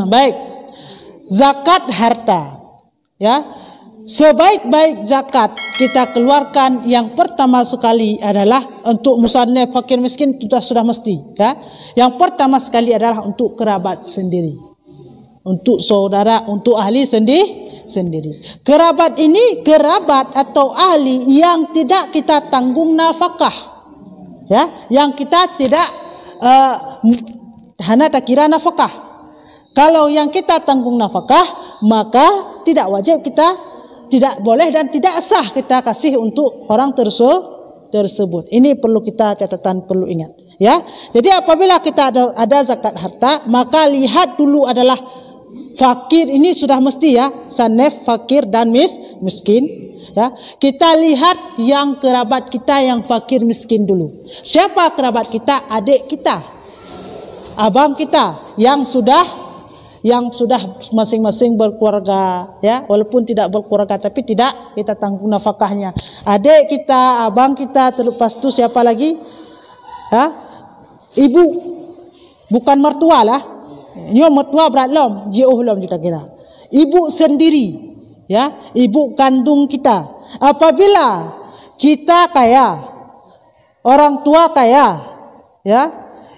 Baik, zakat harta. Ya, sebaik-baik zakat kita keluarkan yang pertama sekali adalah untuk musannaf fakir miskin, itu sudah mesti. Ya, yang pertama sekali adalah untuk kerabat sendiri, untuk saudara, untuk ahli sendiri. Kerabat ini kerabat atau ahli yang tidak kita tanggung nafkah. Ya, yang kita tidak hana tak kira nafkah. Kalau yang kita tanggung nafkah, maka tidak wajib kita, tidak boleh dan tidak sah kita kasih untuk orang tersebut. Ini perlu kita catatan, perlu ingat. Ya, jadi apabila kita ada zakat harta, maka lihat dulu adalah fakir ini sudah mesti ya, sanef, fakir dan miskin. Ya, kita lihat yang kerabat kita yang fakir miskin dulu. Siapa kerabat kita? Adik kita, abang kita yang sudah masing-masing berkeluarga, ya, walaupun tidak berkeluarga tapi tidak kita tanggung nafkahnya. Adik kita, abang kita, terlepas itu siapa lagi? Ha? Ibu, bukan mertua lah. Ini mertua berat lom, jauh lom kita kira. Ibu sendiri, ya, ibu kandung kita. Apabila kita kaya, orang tua kaya, ya,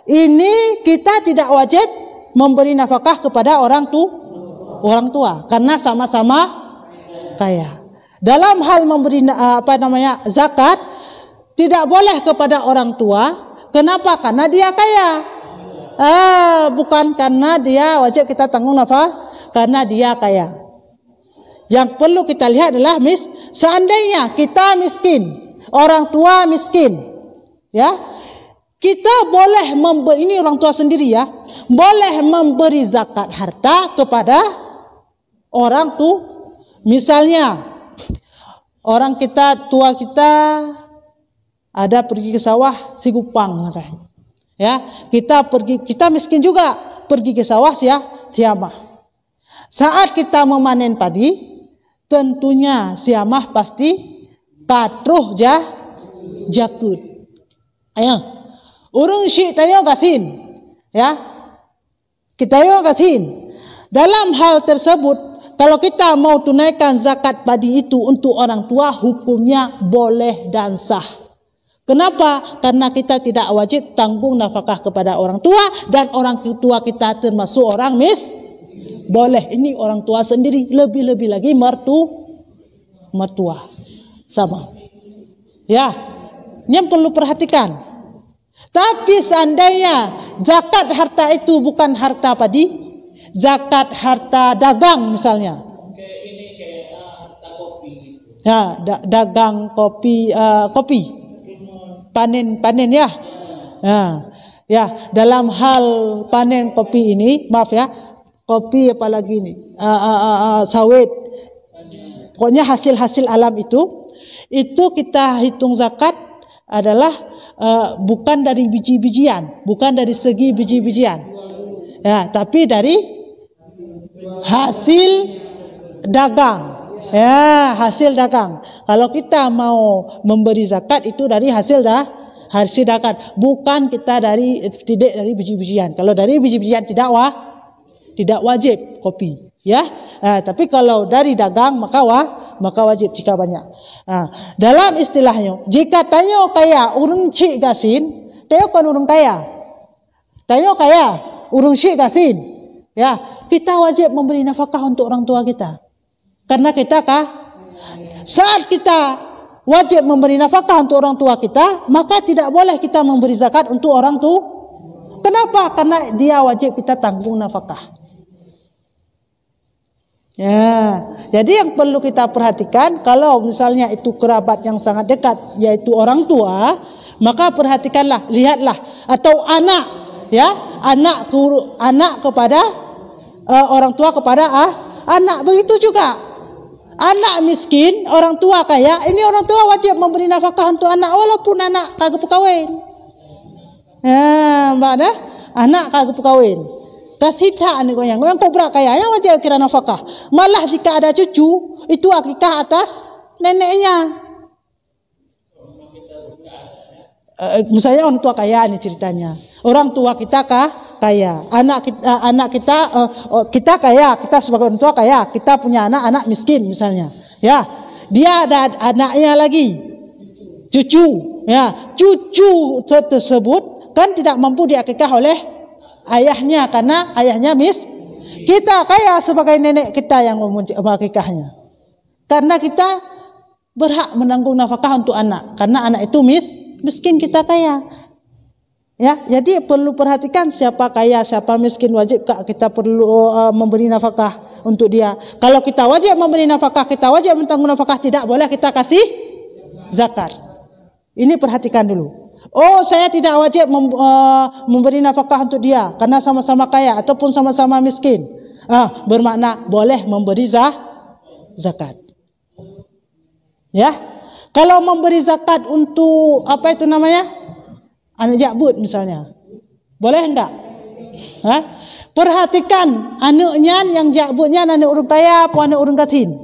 ini kita tidak wajib memberi nafkah kepada orang tua karena sama-sama kaya. Dalam hal memberi zakat tidak boleh kepada orang tua. Kenapa? Karena dia kaya. Bukan karena dia wajib kita tanggung nafkah, karena dia kaya. Yang perlu kita lihat adalah seandainya kita miskin, orang tua miskin, ya, kita boleh memberi, ini orang tua sendiri ya, boleh memberi zakat harta kepada orang tua. Misalnya orang tua kita ada pergi ke sawah sigupang, ya, kita miskin juga pergi ke sawah siamah. Saat kita memanen padi, tentunya siamah pasti katruh jakut. Ayo. Urung syik tayo gasin, ya, kita yo gasin. Dalam hal tersebut, kalau kita mau tunaikan zakat padi itu untuk orang tua, hukumnya boleh dan sah. Kenapa? Karena kita tidak wajib tanggung nafkah kepada orang tua, dan orang tua kita termasuk orang boleh. Ini orang tua sendiri, lebih-lebih lagi mertua sama. Ya, ini yang perlu perhatikan. Tapi seandainya zakat harta itu bukan harta padi, zakat harta dagang misalnya. Ini kayak harta kopi. Ya, dagang kopi, panen ya. Ya, dalam hal panen kopi ini, maaf ya, kopi apalagi ini, sawit. Pokoknya hasil-hasil alam itu kita hitung zakat adalah bukan dari biji-bijian, bukan dari segi biji-bijian, ya, tapi dari hasil dagang, ya, hasil dagang. Kalau kita mau memberi zakat itu dari hasil dagang, bukan kita tidak dari biji-bijian. Kalau dari biji-bijian tidak wajib kopi, ya. Tapi kalau dari dagang maka wajib jika banyak. Dalam istilahnya, jika tayo kaya urung cik gasin, tayo kan urung kaya. Tayo kaya urung cik gasin, ya, kita wajib memberi nafkah untuk orang tua kita. Karena kita saat kita wajib memberi nafkah untuk orang tua kita, maka tidak boleh kita memberi zakat untuk orang tua. Kenapa? Karena dia wajib kita tanggung nafkah. Ya, jadi yang perlu kita perhatikan, kalau misalnya itu kerabat yang sangat dekat, yaitu orang tua, maka perhatikanlah, lihatlah, atau anak, ya, anak kepada orang tua kepada anak, begitu juga. Anak miskin, orang tua kaya, ini orang tua wajib memberi nafkah untuk anak, walaupun anak kagak kawin. Ya, mbak dah, anak kagak kawin. Tidak ni goyang kobra kaya yang wajib kira nafkah. Malah jika ada cucu, itu akikah atas neneknya. Misalnya orang tua kaya ni ceritanya. Orang tua kita kaya, anak kita kaya, kita sebagai orang tua kaya, kita punya anak miskin misalnya, ya, dia ada anaknya lagi, cucu, ya, cucu tersebut kan tidak mampu diakikah oleh ayahnya karena ayahnya kita kaya sebagai nenek kita yang mengakikahnya, karena kita berhak menanggung nafkah untuk anak, karena anak itu miskin, kita kaya. Ya, jadi perlu perhatikan siapa kaya, siapa miskin, wajib kita perlu memberi nafkah untuk dia. Kalau kita wajib memberi nafkah, kita wajib menanggung nafkah, tidak boleh kita kasih zakat. Ini perhatikan dulu. Oh, saya tidak wajib memberi nafkah untuk dia karena sama-sama kaya ataupun sama-sama miskin. Bermakna boleh memberi zakat. Ya, kalau memberi zakat untuk apa itu namanya? Anak jakbut misalnya, boleh enggak? Perhatikan anaknya yang jakbutnya anak orang kaya atau anak orang gatin.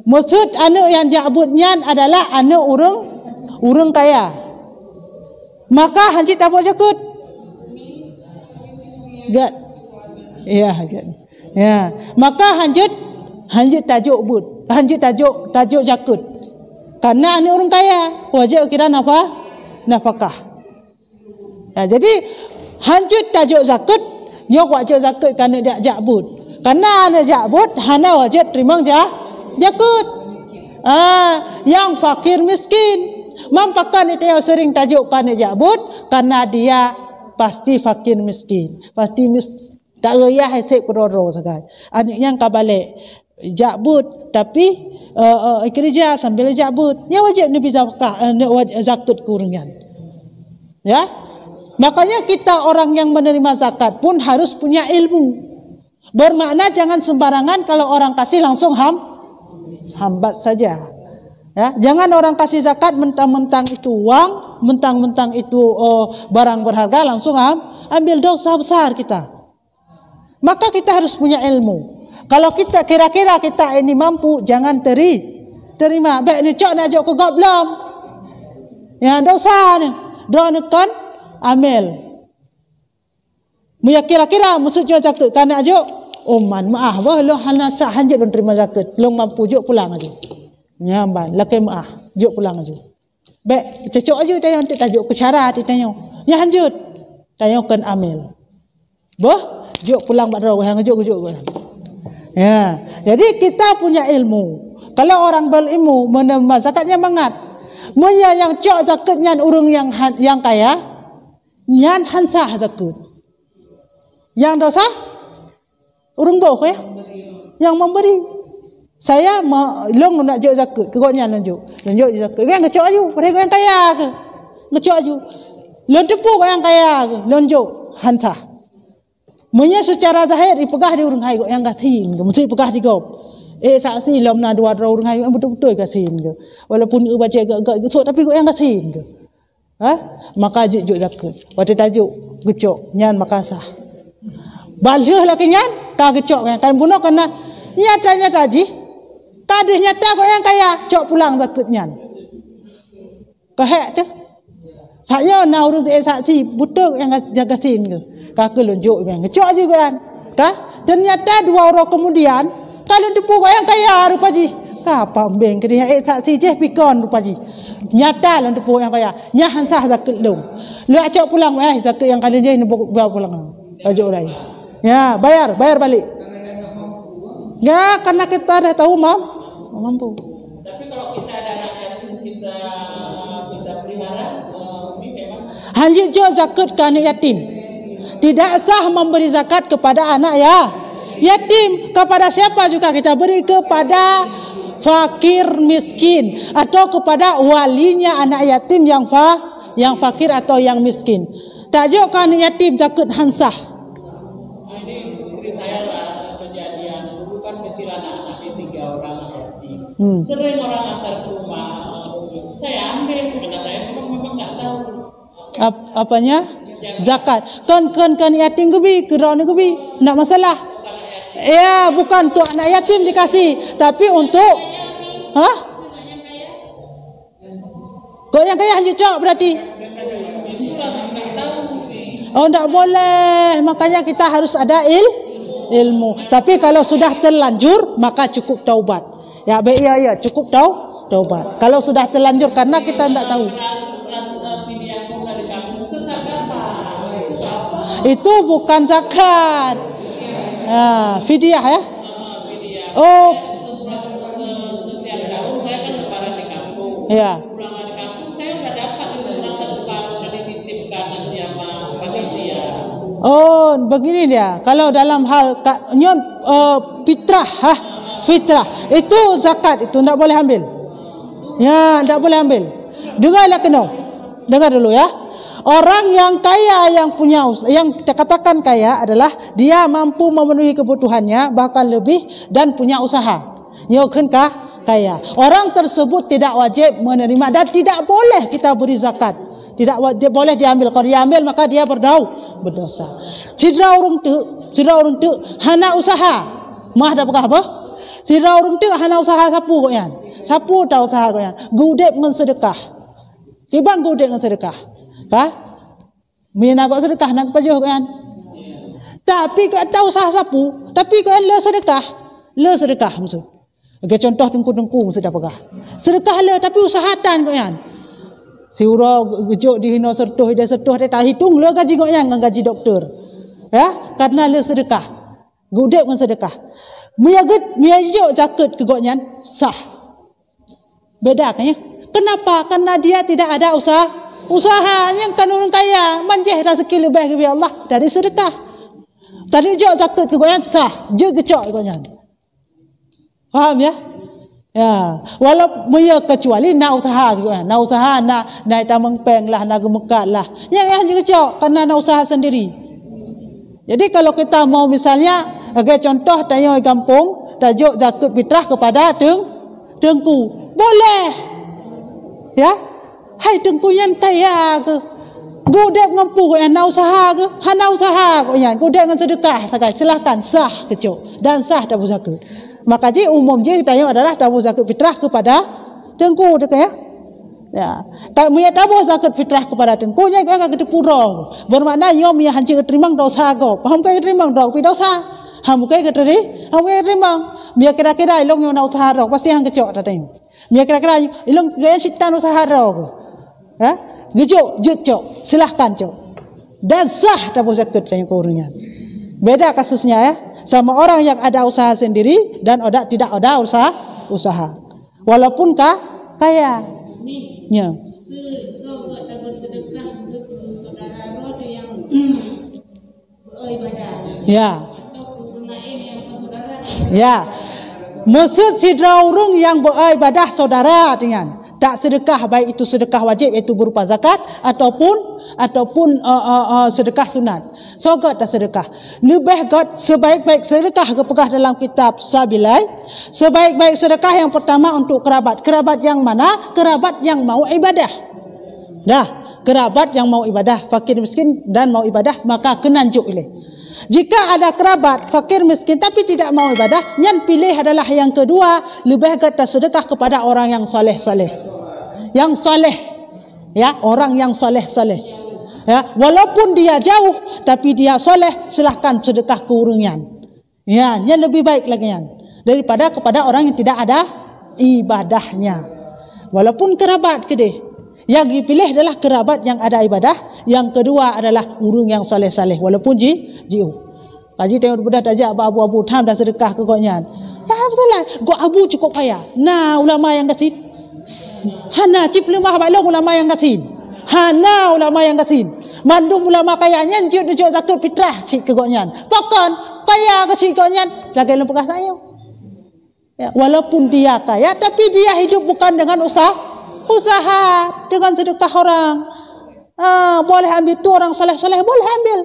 Maksud anak yang jakbutnya adalah anak orang kaya. Maka haji tak boleh jakut. Gak. Ya. Maka haji tajuk but, haji tajuk jakut. Karena ini orang kaya, wajib kira nafkah. Ya, jadi hancur tajuk zakat, nyok wajib zakat karena dia jakbut. Karena anak jakbut, hana wajib terima jakut. Yang fakir miskin, mampakan itu yang sering tajuk karena jakbut, karena dia pasti fakir miskin, pasti tak raya hesek peroro sekali. Anak yang kabalik jakbut tapi kerja sambil jakbut, dia wajib nabi zakat kurangan. Ya, makanya kita orang yang menerima zakat pun harus punya ilmu. Bermakna jangan sembarangan kalau orang kasih langsung hambat saja. Ya, jangan orang kasih zakat mentang-mentang itu uang, mentang-mentang itu barang berharga langsung ambil, dosa besar kita. Maka kita harus punya ilmu. Kalau kita kira-kira kita ini mampu, jangan terima. Baik ni cok nak ajak ke gablam. Ya, dosa ni. Doa kan amil. Muya kira-kira maksudnya zakat kan nak ajak. Oh man, maaf bah lo hana sah hanjit don terima zakat. Lo mampu jok pulang aja. Nyamban, lakai maaf, jok pulang aja. Baik, cocok aja tanya untuk tajuk ke syarat ditanya. Ya hanjut. Tanya kan amil. Boh, jok pulang badraw hang jok. Ya, jadi kita punya ilmu. Kalau orang berilmu menerima zakatnya mangat. Munya yang cok zakatnya urung yang kaya, nyan hansah zakat. Yang dosa urung boh ya, yang memberi. Saya long nak jok zakat, kegoknya lanjut zakat. Yang kecok aju, mereka yang kaya ke? Kecok aju. Lon tepu yang kaya ke? Lonjok hansah. Munya secara zahir dipegah di urang hai yang gatin ke, mesti pegah di gop. Saksi lom na dua urang hai betul-betul gatin ke. Walaupun baca agak gesok tapi yang gatin ke. Maka juk zakat. Waktu tajuk gecok nyan makasah. Balih laki nyan ka gecok kan bunuh kena nyatanya taji. Tadi nyata kok yang kaya cok pulang zakat nyan. Kahek tu. Saya na urus saksi betul yang jagatin ke. Kakak lunjuk kan, ngecok juga kan, ternyata 2 orang kemudian, kalau tipu yang kaya rupaji, apa beng kerja saksi je pikon rupaji, nyata lah tipu yang kaya, nyahan sah zakat lu acak pulang zakat yang kali je ni bawa pulang, ajak lagi, ya bayar balik, ya karena kita dah tahu mampu. Tapi kalau kita ada anak yatim kita pelihara, ini memang hanjit jo zakat ke anak yatim. Tidak sah memberi zakat kepada anak yatim. Kepada siapa juga kita beri? Kepada fakir miskin atau kepada walinya anak yatim yang fakir atau yang miskin. Tajuk anak yatim zakat hansah. Ini seperti saya lah kejadian dulu kan kecil anak-anak 3 orang yatim. Sering orang antar ke rumah, saya ambil karena saya memang tak tahu. Apanya? Zakat. Kan yatim gebi, keron gebi, enggak masalah. Ya, bukan untuk anak yatim dikasih, tapi untuk Kok yang kaya hanya cok berarti? Oh, tidak boleh. Makanya kita harus ada ilmu. Tapi kalau sudah terlanjur, maka cukup taubat. Ya, baik, ya, cukup taubat. Kalau sudah terlanjur, karena kita tidak tahu. Itu bukan zakat. Fidyah ya. Oh. Setiap tahun saya kan lebaran di kampung. Ya. Pulang dari kampung saya udah dapat satu karung dititipkan nanti sama panitia. Oh, begini dia. Kalau dalam hal fitrah, fitrah itu zakat, itu tidak boleh ambil. Ya, tidak boleh ambil. Dengarlah kena. Dengar dulu ya. Orang yang kaya, yang punya, yang kita katakan kaya adalah dia mampu memenuhi kebutuhannya, bahkan lebih, dan punya usaha. Nyokenkah kaya. Orang tersebut tidak wajib menerima dan tidak boleh kita beri zakat. Tidak wajib, boleh diambil. Kalau diambil maka dia berdosa. Cira orang tu hana usaha. Mah dah apa? Cira orang tu hana usaha sapu koyan. Sapu tahu usaha koyan. Gudek mensedekah. Tibang gudek mensedekah. Kah? Mina kau sedekah nak pajuh kan? Tapi kau tahu usaha sapu, tapi kau le sedekah maksud. Okey, contoh tengku mesti dah pegah. Sedekah le tapi usahatan kau kan. Si ura gejuk di hino sertuh dia tak hitung le gaji kau yang gaji doktor. Ya, karena le sedekah. Gudek pun sedekah. Mia juk zakat ke kau nyan sah. Beda kan ya? Kenapa? Karena dia tidak ada usahanya kan orang kaya manjeh rezeki lebih ke Allah dari sedekah. Tadi jauh zakat ke goyan sah, je gecok goyan. Faham ya? Ya, walau muya kecuali nak usaha ke goyan. Nak usaha nak tamang peng lah, nak gemekat lah. Yang je gecok karena nak usaha sendiri. Jadi kalau kita mau misalnya sebagai contoh tayo kampung, tajuk zakat fitrah kepada tengku. Boleh. Ya? Hai tengku yang kaya ke, gudek mampu ko yang nak usaha ke, hana usaha ko yang gudek dengan sedekah sakai silakan sah kecuk dan sah tabu zakat. Maka je umum je kita yang adalah tabu zakat fitrah kepada tengku dekat ya. Ya, tak punya tabu zakat fitrah kepada tengku nya kan kita pura. Bermakna yo mi hancur terima dosa ko. Paham ke terima dok pi dosa. Ham ke terima. Biar kira-kira ilong yo nak usaha dok pasti hang kecuk tateng. Biar kira-kira ilong yo sitan usaha dok. Ya, gejok, silahkan cok. Dan sah tabu zakat yang kurungnya. Beda kasusnya ya, sama orang yang ada usaha sendiri dan tidak ada usaha. Walaupun kaya. Ya. Ya. Ya. Maksud sidra urung yang beribadah saudara dengan tak sedekah, baik itu sedekah wajib iaitu berupa zakat ataupun sedekah sunat. So god tak sedekah. Lebih god sebaik-baik sedekah kepegah dalam kitab Sabilai. Sebaik-baik sedekah yang pertama untuk kerabat. Kerabat yang mana? Kerabat yang mau ibadah. Dah, kerabat yang mau ibadah, fakir miskin dan mau ibadah maka kenanjuk ilih. Jika ada kerabat fakir miskin tapi tidak mau ibadah, yang pilih adalah yang kedua, lebih kata sedekah kepada orang yang soleh-soleh. Yang soleh, ya, orang yang soleh-soleh. Ya, walaupun dia jauh tapi dia soleh, silahkan sedekah keurungan. Ya, yang lebih baik lagi yang daripada kepada orang yang tidak ada ibadahnya. Walaupun kerabat kedeh, yang dipilih adalah kerabat yang ada ibadah. Yang kedua adalah urung yang soleh-soleh walaupun jiu. Kaji tengok budak tajak abu-abu tham dah sedekah ke koknya. Ya betul lah, gok abu cukup kaya. Nah, ulama yang kasih. Hana cip lemah balong ulama yang kasih. Hana ulama yang kasih. Mandum ulama kayanya jiu zakat fitrah cik ke koknya. Pokon kaya ke cik koknya jaga lempah saya. Ya, walaupun dia kaya tapi dia hidup bukan dengan usaha dengan sedekah orang. Boleh ambil tu orang soleh-soleh boleh ambil.